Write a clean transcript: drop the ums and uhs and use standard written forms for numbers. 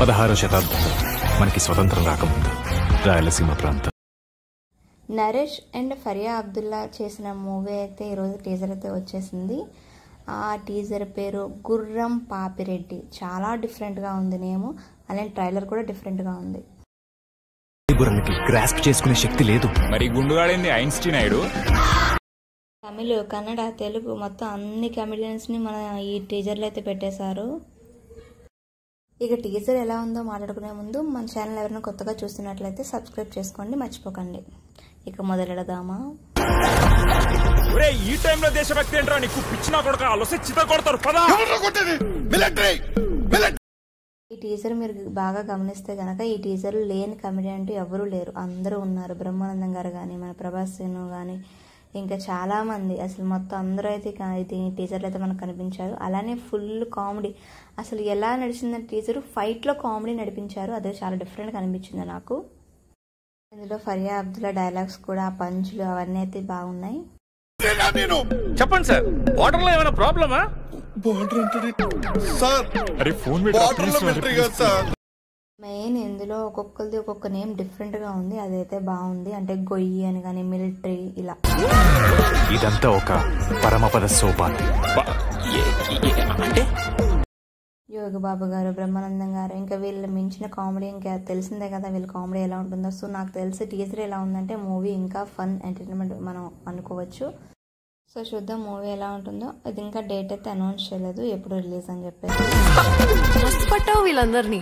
16వ శతాబ్దంలో మనకి స్వతంత్రం రాకముందు రాయలసీమ ప్రాంతం. నరేష్ అండ్ ఫరియా అబ్దుల్లా చేసిన మూవీ అయితే ఈరోజు టీజర్ అయితే వచ్చేసింది. ఆ టీజర్ పేరు గుర్రం పాపిరెడ్డి. చాలా డిఫరెంట్గా ఉంది నేము, అలానే ట్రైలర్ కూడా డిఫరెంట్గా ఉంది. గ్రాస్ప్ చేసుకునే శక్తి లేదు. మరి గుండుగాడింది ఐన్స్టీన్ అయ్యాడు. తమిళ్, కన్నడ, తెలుగు మొత్తం అన్ని కమెడియన్స్ని మన ఈ టీజర్లో అయితే పెట్టేశారు. ఇక టీజర్ ఎలా ఉందో మాట్లాడుకునే ముందు మన ఛానల్ ఎవరైనా కొత్తగా చూస్తున్నట్లయితే సబ్స్క్రైబ్ చేసుకోండి, మర్చిపోకండి. ఇక మొదలెడదామా? ఈ టైంలో దేశభక్తి ఏంట్రా నీకు పిచ్చినా కొడక ఆలోసి చిత కొడతారు పదా. ఈ టీజర్ మీరు బాగా గమనిస్తే గనక ఈ టీజర్ లేని కమెడియన్ అంటూ ఎవరూ లేరు, అందరూ ఉన్నారు. బ్రహ్మానందం గారు కానీ, మన ప్రభాస్ కానీ, ఇంకా చాలా మంది, అసలు మొత్తం అందరూ అయితే ఇది టీజర్లో అయితే మనకు కనిపించారు. అలానే ఫుల్ కామెడీ. అసలు ఎలా నడిచిందంటే టీజర్ ఫైట్లో కామెడీ నడిపించారు, అదే చాలా డిఫరెంట్గా అనిపించింది నాకు. ఇందులో ఫరియా అబ్దుల్లా డైలాగ్స్ కూడా, ఆ పంచులు అవన్నీ అయితే బాగున్నాయి. చెప్పండి సార్, బార్డర్ లో ఏమైనా ప్రాబ్లమా? మెయిన్ ఇందులో ఒక్కొక్కరిది ఒక్కొక్క నేమ్ డిఫరెంట్ గా ఉంది, అదైతే బాగుంది. అంటే గొయ్యి అని కానీ, మిలిటరీ, ఇలా. ఇదంతా ఒక పరమపద సోపానం. యోగి బాబు గారు, బ్రహ్మానందం గారు, ఇంకా వీళ్ళు మించిన కామెడీ ఇంకా తెలిసిందే కదా వీళ్ళ కామెడీ ఎలా ఉంటుందో. సో నాకు తెలిసి టీజర్ ఎలా ఉందంటే మూవీ ఇంకా ఫన్ ఎంటర్టైన్మెంట్ మనం అనుకోవచ్చు. సో చూద్దాం మూవీ ఎలా ఉంటుందో. ఇది ఇంకా డేట్ అయితే అనౌన్స్ చేయలేదు, ఎప్పుడు రిలీజ్ అని చెప్పేసి. వీళ్ళందరినీ